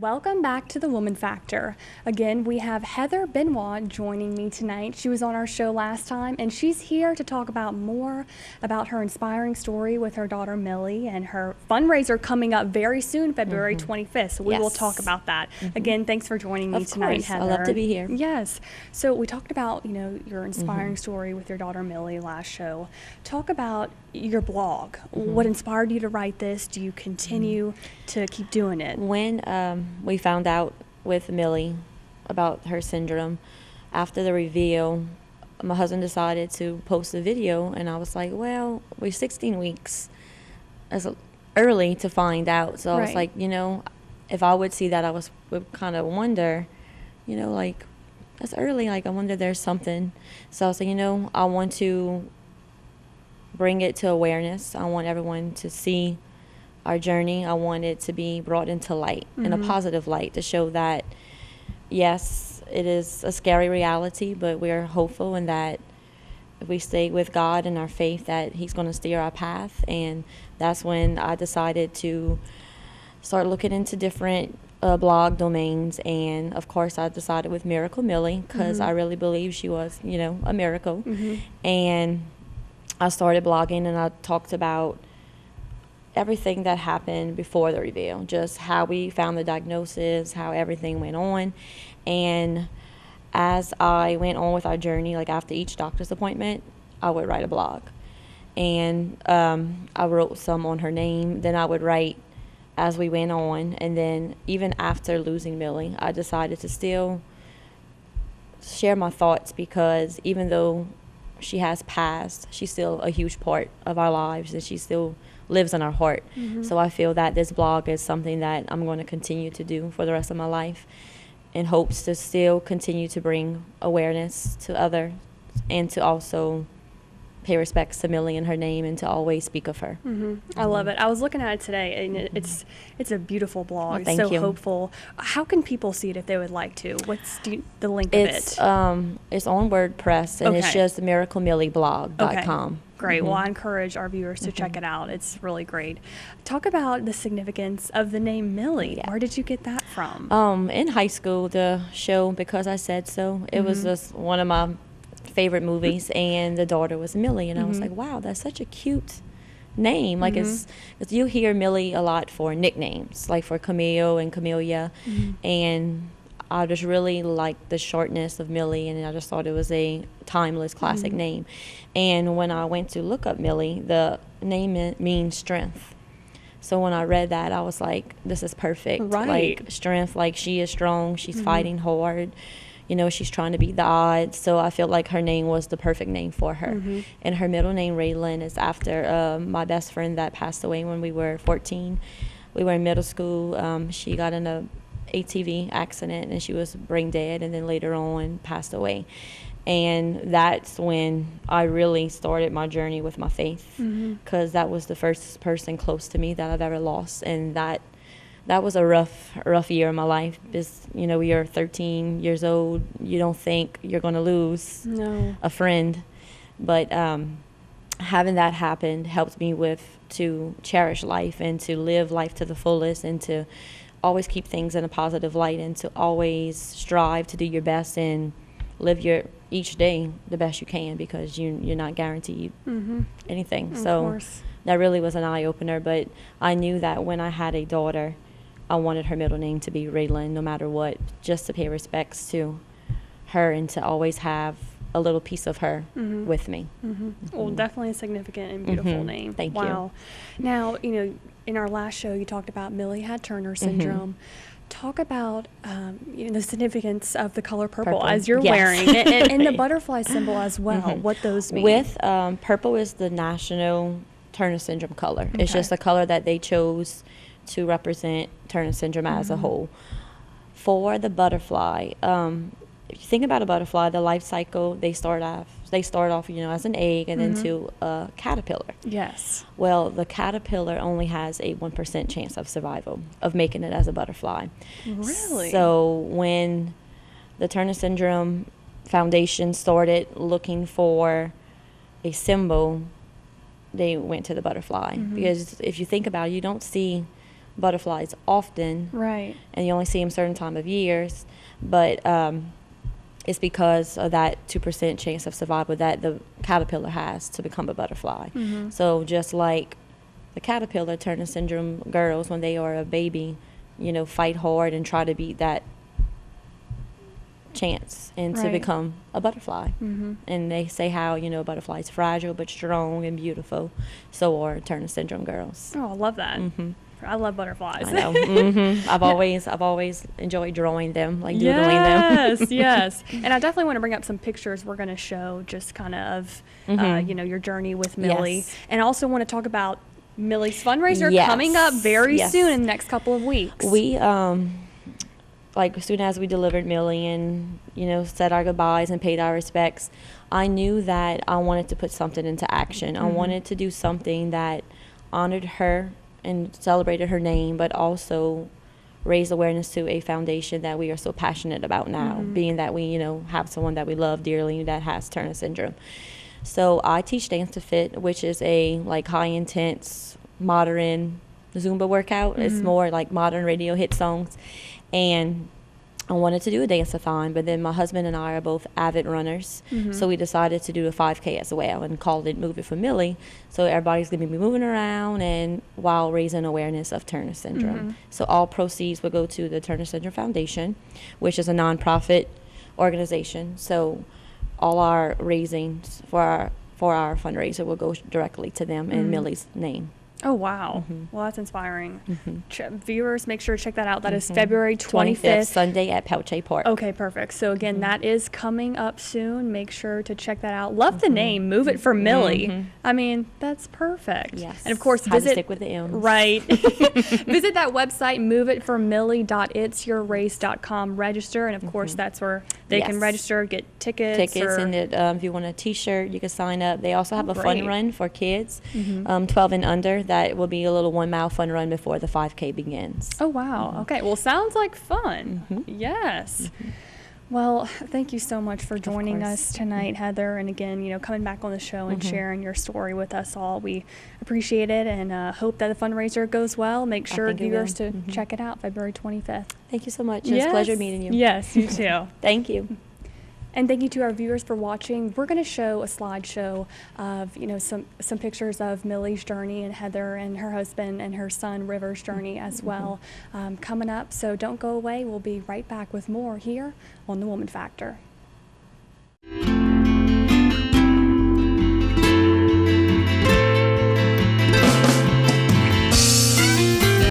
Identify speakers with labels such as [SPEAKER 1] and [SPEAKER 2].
[SPEAKER 1] Welcome back to The Woman Factor. Again, we have Heather Benoit joining me tonight. She was on our show last time, and she's here to talk about more about her inspiring story with her daughter Millie and her fundraiser coming up very soon, February 25th. So we will talk about that. Again, thanks for joining me tonight, Heather.
[SPEAKER 2] I love to be here.
[SPEAKER 1] Yes. So we talked about, your inspiring story with your daughter Millie last show. Talk about your blog. What inspired you to write this? Do you continue to keep doing it?
[SPEAKER 2] When we found out with Millie about her syndrome, after the reveal, my husband decided to post a video, and I was like, well, we're 16 weeks. It's early to find out. So I was like, if I would see that, I would kind of wonder, like, that's early. Like, I wonder there's something. So I was like, I want to bring it to awareness. I want everyone to see our journey. I want it to be brought into light, in a positive light, to show that, yes, it is a scary reality, but we're hopeful in that if we stay with God and our faith, that He's going to steer our path. And that's when I decided to start looking into different blog domains. And of course, I decided with Miracle Millie, because I really believe she was, a miracle. And I started blogging, and I talked about everything that happened before the reveal, just how we found the diagnosis, how everything went on. And as I went on with our journey, like after each doctor's appointment, I would write a blog. And I wrote some on her name. Then I would write as we went on. And then even after losing Millie, I decided to still share my thoughts, because even though she has passed, she's still a huge part of our lives, and she still lives in our heart. So I feel that this blog is something that I'm going to continue to do for the rest of my life, in hopes to still continue to bring awareness to others, and to also pay respects to Millie and her name, and to always speak of her.
[SPEAKER 1] I love it. I was looking at it today, and it's a beautiful blog.
[SPEAKER 2] Well, thank you.
[SPEAKER 1] Hopeful. How can people see it if they would like to? What's the link of it?
[SPEAKER 2] It's on WordPress, and it's just miraclemillieblog.com.
[SPEAKER 1] Great. Well, I encourage our viewers to check it out. It's really great. Talk about the significance of the name Millie. Yeah. Where did you get that from?
[SPEAKER 2] In high school, the show Because I Said So, it was just one of my favorite movies, and the daughter was Millie, and I was like, wow, that's such a cute name. Like, it's you hear Millie a lot for nicknames, like for Camille and Camellia, and I just really liked the shortness of Millie, and I just thought it was a timeless classic name. And when I went to look up Millie, the name means strength. So when I read that, I was like, this is perfect. Like, strength, like she is strong, she's fighting hard, she's trying to beat the odds. So I feel like her name was the perfect name for her. And her middle name, Raylan, is after my best friend that passed away when we were 14. We were in middle school. She got in a ATV accident, and she was brain dead, and then later on passed away. And that's when I really started my journey with my faith, because that was the first person close to me that I've ever lost. And that was a rough year in my life. Because, you're 13 years old, you don't think you're going to lose a friend. But having that happen helped me to cherish life, and to live life to the fullest, and to always keep things in a positive light, and to always strive to do your best and live each day the best you can, because you're not guaranteed anything. So that really was an eye-opener. But I knew that when I had a daughter, I wanted her middle name to be Raylan, no matter what, just to pay respects to her, and to always have a little piece of her with me.
[SPEAKER 1] Well, definitely a significant and beautiful name.
[SPEAKER 2] Thank you.
[SPEAKER 1] Now, in our last show, you talked about Millie had Turner syndrome. Talk about the significance of the color purple as you're wearing, and the butterfly symbol as well. What those mean?
[SPEAKER 2] With purple is the national Turner syndrome color. It's just a color that they chose to represent Turner syndrome as a whole. For the butterfly, if you think about a butterfly, the life cycle, they start off, as an egg, and then to a caterpillar.
[SPEAKER 1] Yes.
[SPEAKER 2] Well, the caterpillar only has a 1% chance of survival, of making it as a butterfly.
[SPEAKER 1] Really?
[SPEAKER 2] So when the Turner Syndrome Foundation started looking for a symbol, they went to the butterfly. Because if you think about it, you don't see butterflies often.
[SPEAKER 1] Right.
[SPEAKER 2] And you only see them certain time of years. But it's because of that 2% chance of survival that the caterpillar has to become a butterfly. So just like the caterpillar, Turner syndrome girls, when they are a baby, you know, fight hard and try to beat that chance and to become a butterfly. And they say how, you know, a butterfly is fragile but strong and beautiful. So are Turner syndrome girls.
[SPEAKER 1] Oh, I love that. I love butterflies.
[SPEAKER 2] I know. I've always enjoyed drawing them, like doodling them.
[SPEAKER 1] Yes. And I definitely want to bring up some pictures we're going to show, just kind of, you know, your journey with Millie.
[SPEAKER 2] Yes.
[SPEAKER 1] And I also want to talk about Millie's fundraiser coming up very soon in the next couple of weeks.
[SPEAKER 2] We, like, as soon as we delivered Millie and, you know, said our goodbyes and paid our respects, I knew that I wanted to put something into action. I wanted to do something that honored her and celebrated her name, but also raised awareness to a foundation that we are so passionate about now, being that we, you know, have someone that we love dearly that has Turner syndrome. So I teach Dance to Fit, which is a, like, high-intense, modern Zumba workout. It's more like modern radio hit songs. And I wanted to do a dance-a-thon, but then my husband and I are both avid runners, so we decided to do a 5K as well and called it Move It for Millie. So everybody's going to be moving around and while raising awareness of Turner syndrome. So all proceeds will go to the Turner Syndrome Foundation, which is a nonprofit organization. So all our raisings for our fundraiser will go directly to them in Millie's name.
[SPEAKER 1] Oh, wow. Well, that's inspiring. Viewers, make sure to check that out. That is February 25th.
[SPEAKER 2] Sunday at Pelche Park.
[SPEAKER 1] Okay, perfect. So, again, that is coming up soon. Make sure to check that out. Love the name, Move It for Millie. I mean, that's perfect.
[SPEAKER 2] Yes.
[SPEAKER 1] And, of course,
[SPEAKER 2] Had to
[SPEAKER 1] visit...
[SPEAKER 2] stick with the M's.
[SPEAKER 1] Right. Visit that website, moveitformillie.itsyourrace.com. Register, and, of course, that's where they can register, get tickets.
[SPEAKER 2] And if you want a T-shirt, you can sign up. They also have a fun run for kids, 12 and under. That will be a little 1 mile fun run before the 5K begins.
[SPEAKER 1] Oh, wow. Okay. Well, sounds like fun. Yes. Well, thank you so much for joining us tonight, Heather. And again, you know, coming back on the show and sharing your story with us all. We appreciate it and hope that the fundraiser goes well. Make sure viewers to check it out February 25th.
[SPEAKER 2] Thank you so much. It was a pleasure meeting you.
[SPEAKER 1] Yes, you too.
[SPEAKER 2] Thank you.
[SPEAKER 1] And thank you to our viewers for watching. We're going to show a slideshow of, you know, some pictures of Millie's journey and Heather and her husband and her son River's journey as well coming up. So don't go away. We'll be right back with more here on The Woman Factor.